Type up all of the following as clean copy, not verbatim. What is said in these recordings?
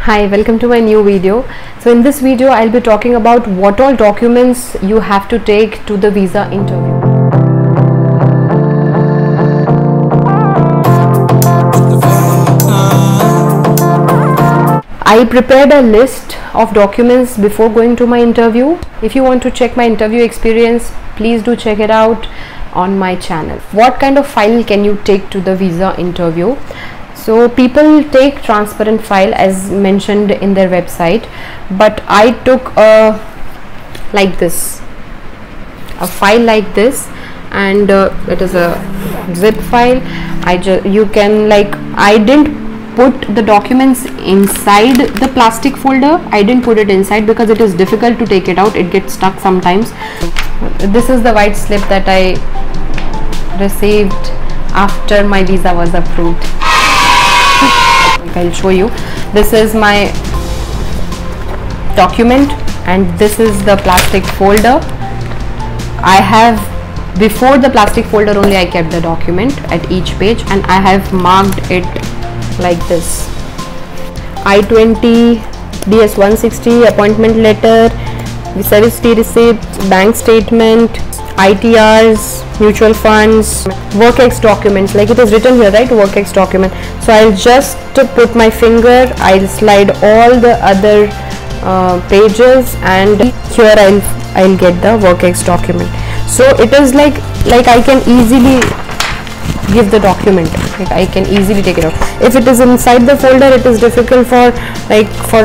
Hi, welcome to my new video. So in this video I'll be talking about what all documents you have to take to the visa interview. I prepared a list of documents before going to my interview. If you want to check my interview experience, please do check it out on my channel. What kind of file can you take to the visa interview? So people take transparent file as mentioned in their website, but I took a file like this, and it is a zip file. I didn't put the documents inside the plastic folder. I didn't put it inside because it is difficult to take it out. It gets stuck sometimes. This is the white slip that I received after my visa was approved. I'll show you. This is my document and this is the plastic folder. Before the plastic folder only I kept the document at each page, and I have marked it like this: I-20, DS-160, appointment letter, service fee receipt, bank statement, ITRs, mutual funds, WorkX documents, like it is written here, right? WorkX document. So I'll just put my finger, I'll slide all the other pages, and here I'll get the WorkX document. So it is like I can easily give the document, like I can easily take it out. If it is inside the folder, it is difficult for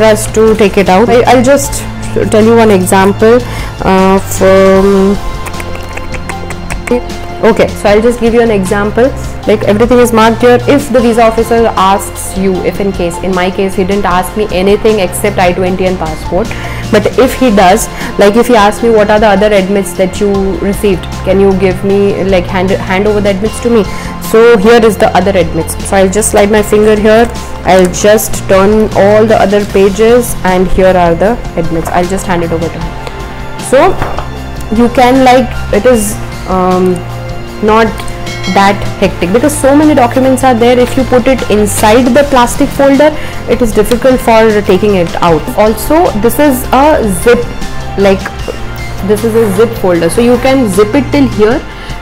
us to take it out. I'll just tell you one example okay, so I'll just give you an example. Like everything is marked here. If the visa officer asks you, in my case he didn't ask me anything except I-20 and passport, but if he does, like if he asks me what are the other admits that you received, can you give me, like hand over the admits to me. So here is the other admits. So I'll just slide my finger here, I'll just turn all the other pages, and here are the admits. I'll just hand it over to him. So you can, it is not that hectic because so many documents are there. If you put it inside the plastic folder, it is difficult for taking it out. Also, this is a zip, folder, so you can zip it till here,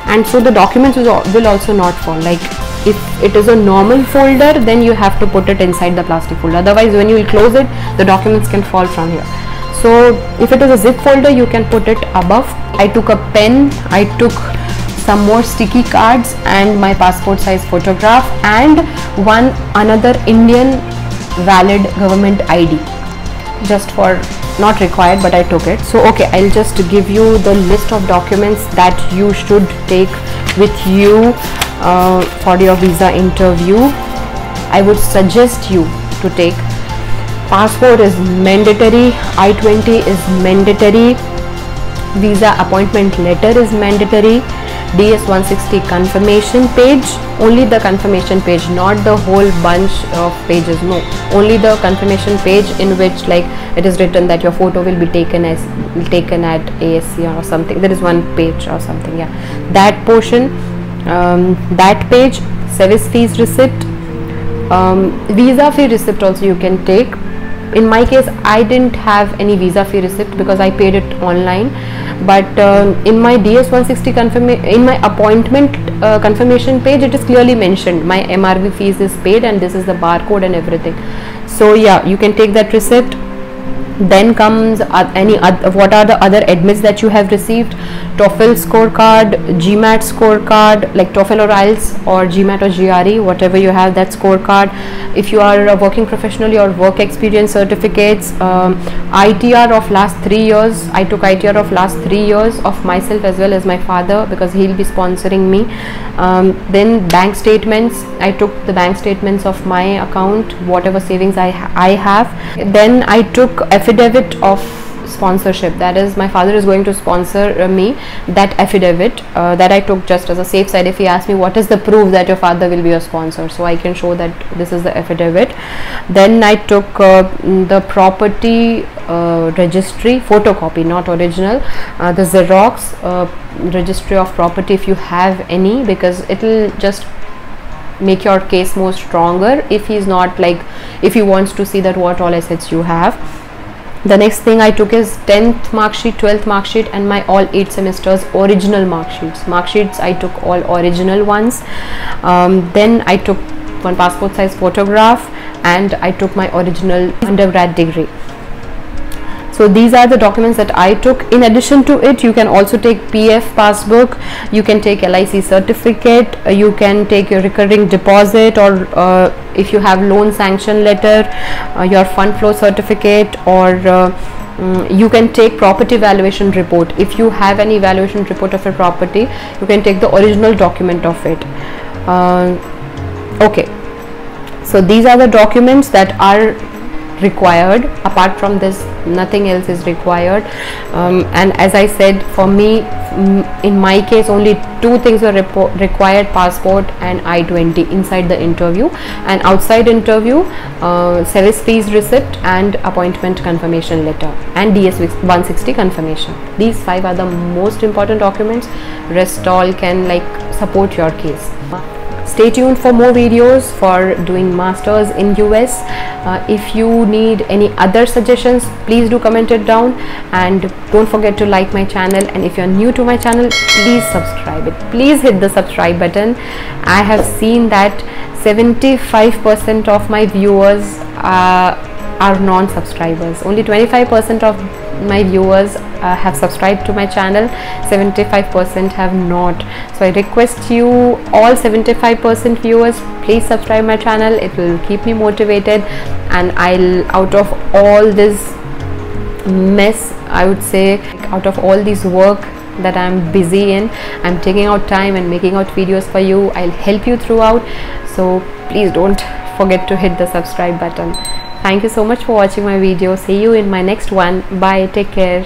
and so the documents will also not fall. Like if it is a normal folder, then you have to put it inside the plastic folder, otherwise when you will close it, the documents can fall from here. So if it is a zip folder, you can put it above. I took a pen, I took some more sticky cards and my passport size photograph and another Indian valid government ID, just for not required, but I took it. So okay, I'll just give you the list of documents that you should take with you for your visa interview. I would suggest you to take passport is mandatory, I-20 is mandatory, visa appointment letter is mandatory, DS-160 confirmation page, only the confirmation page, not the whole bunch of pages, no, only the confirmation page in which it is written that your photo will be taken at ASC or something. There is one page or something, yeah, that portion, that page, service fees receipt, visa fee receipt also you can take. In my case, I didn't have any visa fee receipt because I paid it online, but in my DS-160 in my appointment confirmation page, it is clearly mentioned my MRV fees is paid and this is the barcode and everything. So yeah, you can take that receipt. Then comes what are the other admits that you have received: TOEFL scorecard, GMAT scorecard, like TOEFL or IELTS or GMAT or GRE, whatever you have, that scorecard. If you are a working professional, your work experience certificates, ITR of last 3 years. I took ITR of last 3 years of myself as well as my father because he'll be sponsoring me. Then bank statements. I took the bank statements of my account, whatever savings I have. Then I took affidavit of sponsorship, that is my father is going to sponsor me. That affidavit that I took just as a safe side. If he asks me what is the proof that your father will be a sponsor, so I can show that this is the affidavit. Then I took the property registry photocopy, not original, the Xerox registry of property if you have any, because it will just make your case more stronger if he's not like, if he wants to see that what all assets you have. The next thing I took is 10th mark sheet, 12th mark sheet, and my all 8 semesters original mark sheets. I took all original ones. Then I took one passport size photograph, and I took my original undergrad degree. So these are the documents that I took. In addition to it, you can also take PF passbook, you can take LIC certificate, you can take your recurring deposit, or if you have loan sanction letter, your fund flow certificate, or you can take property valuation report. If you have any valuation report of a property, you can take the original document of it. Okay, so these are the documents that are required. Apart from this, nothing else is required. And as I said, for me, in my case, only 2 things were required: passport and I-20 inside the interview, and outside interview, service fees receipt and appointment confirmation letter and DS 160 confirmation. These 5 are the most important documents. Rest all can like support your case. Stay tuned for more videos for doing masters in US. If you need any other suggestions, please do comment it down, and don't forget to like my channel. And if you're new to my channel, please subscribe it. Please hit the subscribe button. I have seen that 75% of my viewers are non-subscribers. Only 25% of my viewers have subscribed to my channel, 75% have not. So I request you, all 75% viewers, please subscribe my channel. It will keep me motivated, and I'll, out of all this mess, I would say, out of all this work that I'm busy in, I'm taking out time and making out videos for you. I'll help you throughout, so please don't forget to hit the subscribe button. Thank you so much for watching my video. See you in my next one. Bye. Take care.